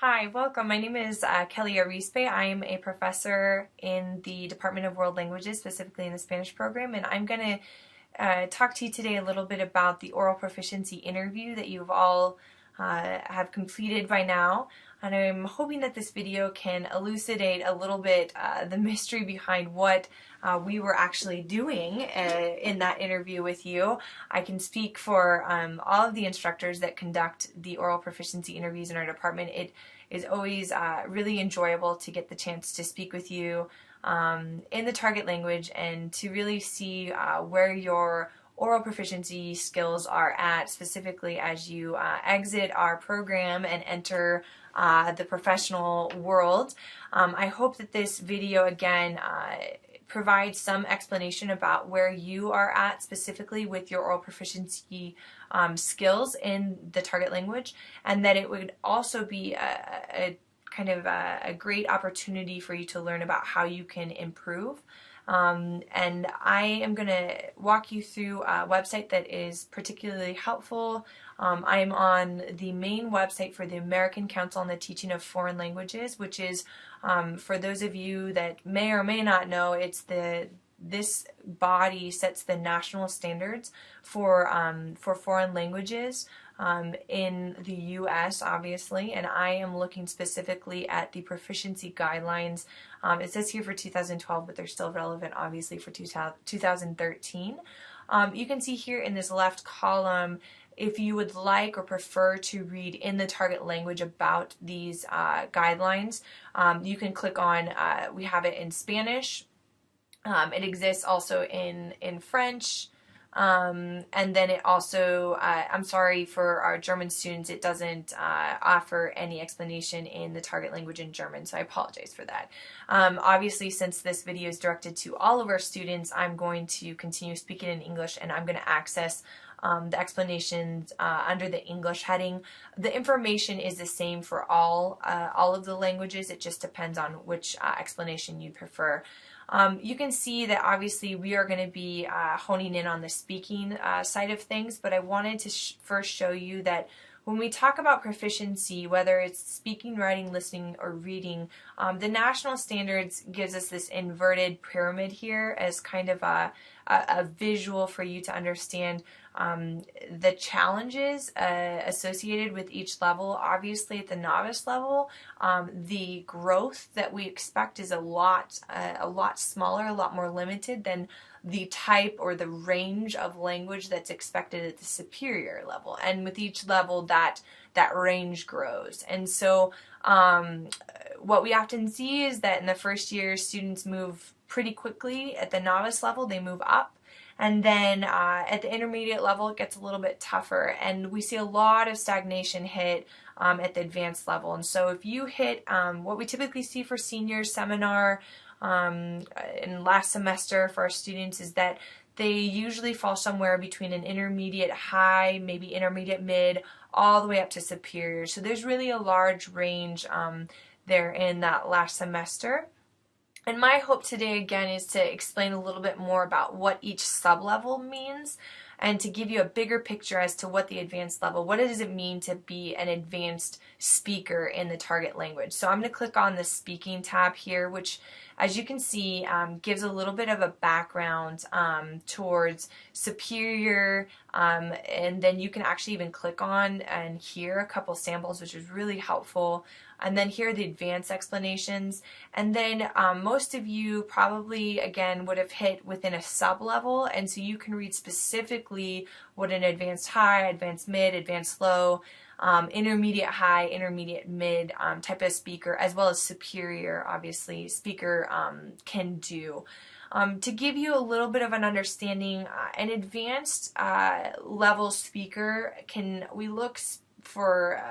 Hi, welcome. My name is Kelly Arispe. I am a professor in the Department of World Languages, specifically in the Spanish program, and I'm going to talk to you today a little bit about the oral proficiency interview that you've all have completed by now. And I'm hoping that this video can elucidate a little bit the mystery behind what we were actually doing in that interview with you. I can speak for all of the instructors that conduct the oral proficiency interviews in our department. It is always really enjoyable to get the chance to speak with you in the target language and to really see where your oral proficiency skills are at, specifically as you exit our program and enter the professional world. I hope that this video again provides some explanation about where you are at specifically with your oral proficiency skills in the target language, and that it would also be a kind of a great opportunity for you to learn about how you can improve. And I am going to walk you through a website that is particularly helpful. I'm on the main website for the American Council on the Teaching of Foreign Languages, which is, for those of you that may or may not know, this body sets the national standards for foreign languages in the U.S., obviously, and I am looking specifically at the proficiency guidelines. It says here for 2012, but they're still relevant, obviously, for 2013. You can see here in this left column, if you would like or prefer to read in the target language about these guidelines, you can click on, we have it in Spanish. It exists also in French. And then it also, I'm sorry for our German students, it doesn't offer any explanation in the target language in German, so I apologize for that. Obviously, since this video is directed to all of our students, I'm going to continue speaking in English, and I'm going to access the explanations under the English heading. The information is the same for all of the languages. It just depends on which explanation you prefer. You can see that obviously we are going to be honing in on the speaking side of things, but I wanted to first show you that when we talk about proficiency, whether it's speaking, writing, listening, or reading, the national standards gives us this inverted pyramid here as kind of a visual for you to understand the challenges associated with each level. Obviously, at the novice level, the growth that we expect is a lot smaller, a lot more limited than the type or the range of language that's expected at the superior level. And with each level, that range grows. And so what we often see is that in the first year, students move pretty quickly. At the novice level, they move up. And then at the intermediate level, it gets a little bit tougher. And we see a lot of stagnation hit at the advanced level. And so if you hit what we typically see for senior seminar in last semester for our students is that they usually fall somewhere between an intermediate high, maybe intermediate mid, all the way up to superior. So there's really a large range there in that last semester. And my hope today, again, is to explain a little bit more about what each sub-level means and to give you a bigger picture as to what the advanced level, what does it mean to be an advanced speaker in the target language. So I'm going to click on the speaking tab here, which, as you can see, gives a little bit of a background towards superior, and then you can actually even click on and hear a couple samples, which is really helpful. And then here are the advanced explanations. And then most of you probably, again, would have hit within a sub-level, and so you can read specifically what an advanced high, advanced mid, advanced low, intermediate high, intermediate mid type of speaker, as well as superior, obviously, speaker can do. To give you a little bit of an understanding, an advanced level speaker we look for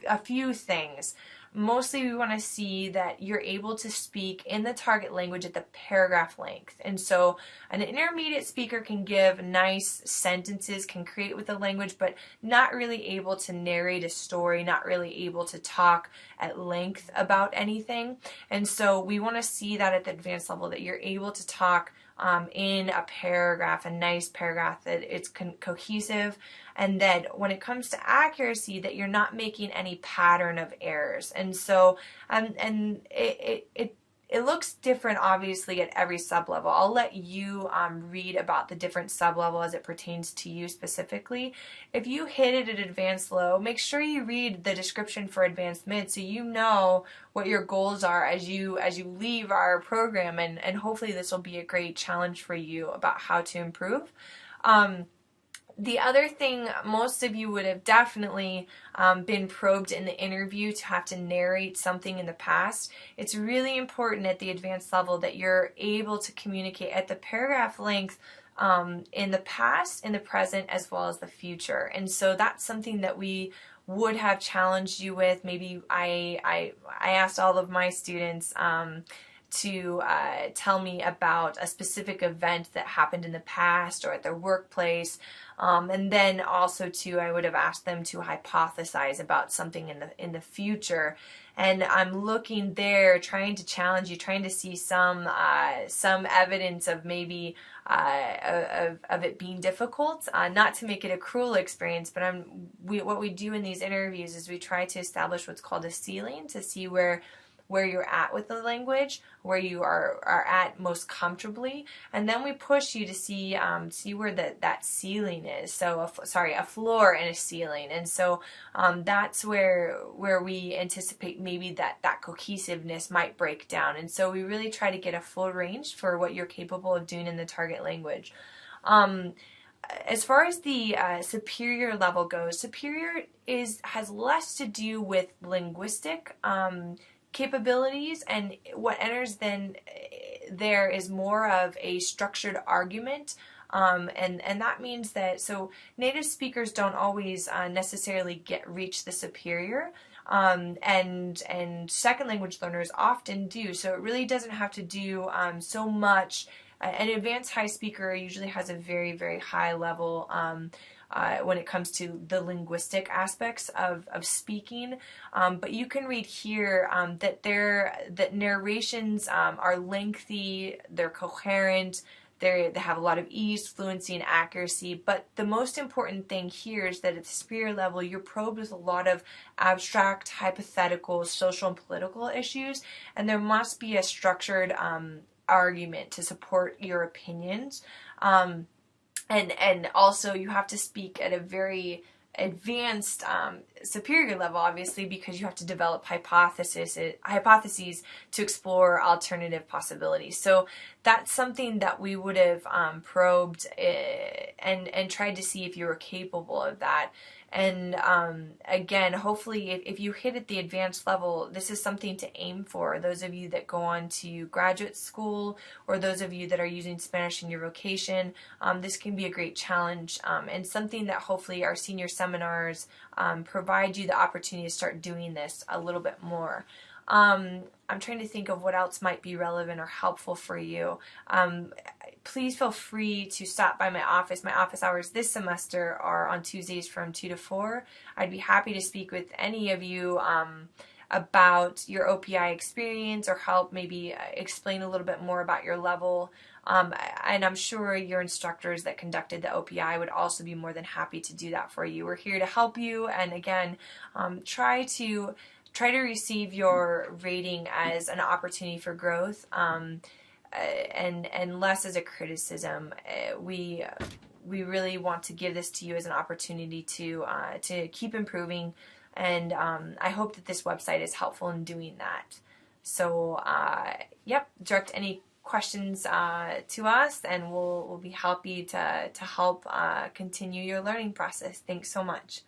a few things. Mostly we want to see that you're able to speak in the target language at the paragraph length. And so an intermediate speaker can give nice sentences, can create with the language, but not really able to narrate a story, not really able to talk at length about anything. And so we want to see that at the advanced level, that you're able to talk in a paragraph, a nice paragraph, that it's cohesive, and that when it comes to accuracy, that you're not making any pattern of errors. And so, and it looks different, obviously, at every sublevel. I'll let you read about the different sublevel as it pertains to you specifically. If you hit it at advanced low, make sure you read the description for advanced mid so you know what your goals are as you leave our program, and hopefully this will be a great challenge for you about how to improve. The other thing, most of you would have definitely been probed in the interview to have to narrate something in the past. It's really important at the advanced level that you're able to communicate at the paragraph length in the past, in the present, as well as the future. And so that's something that we would have challenged you with. Maybe I asked all of my students to tell me about a specific event that happened in the past or at their workplace. And then also too, I would have asked them to hypothesize about something in the future. And I'm looking there, trying to challenge you, trying to see some evidence of maybe of it being difficult. Not to make it a cruel experience, but what we do in these interviews is we try to establish what's called a ceiling to see where you're at with the language, where you are at most comfortably, and then we push you to see where that ceiling is. So, a floor and a ceiling, and so that's where we anticipate maybe that cohesiveness might break down. And so we really try to get a full range for what you're capable of doing in the target language. As far as the superior level goes, superior has less to do with linguistic capabilities, and what enters then there is more of a structured argument, and that means that native speakers don't always necessarily reach the superior, and second language learners often do. So it really doesn't have to do so much. An advanced high speaker usually has a very, very high level when it comes to the linguistic aspects of speaking, but you can read here that narrations are lengthy, they're coherent, they have a lot of ease, fluency, and accuracy. But the most important thing here is that at the superior level, you're probed with a lot of abstract, hypothetical, social, and political issues, and there must be a structured argument to support your opinions. And also you have to speak at a very advanced superior level, obviously, because you have to develop hypotheses to explore alternative possibilities. So that's something that we would have probed and tried to see if you were capable of that. And again, hopefully if you hit at the advanced level, this is something to aim for. Those of you that go on to graduate school, or those of you that are using Spanish in your vocation, this can be a great challenge, and something that hopefully our senior seminars provide you the opportunity to start doing this a little bit more. I'm trying to think of what else might be relevant or helpful for you. Please feel free to stop by my office. My office hours this semester are on Tuesdays from 2 to 4. I'd be happy to speak with any of you about your OPI experience, or help maybe explain a little bit more about your level. And I'm sure your instructors that conducted the OPI would also be more than happy to do that for you. We're here to help you, and again, try to receive your rating as an opportunity for growth, and less as a criticism. We really want to give this to you as an opportunity to keep improving, and I hope that this website is helpful in doing that. So, direct any questions to us, and we'll be happy to help continue your learning process. Thanks so much.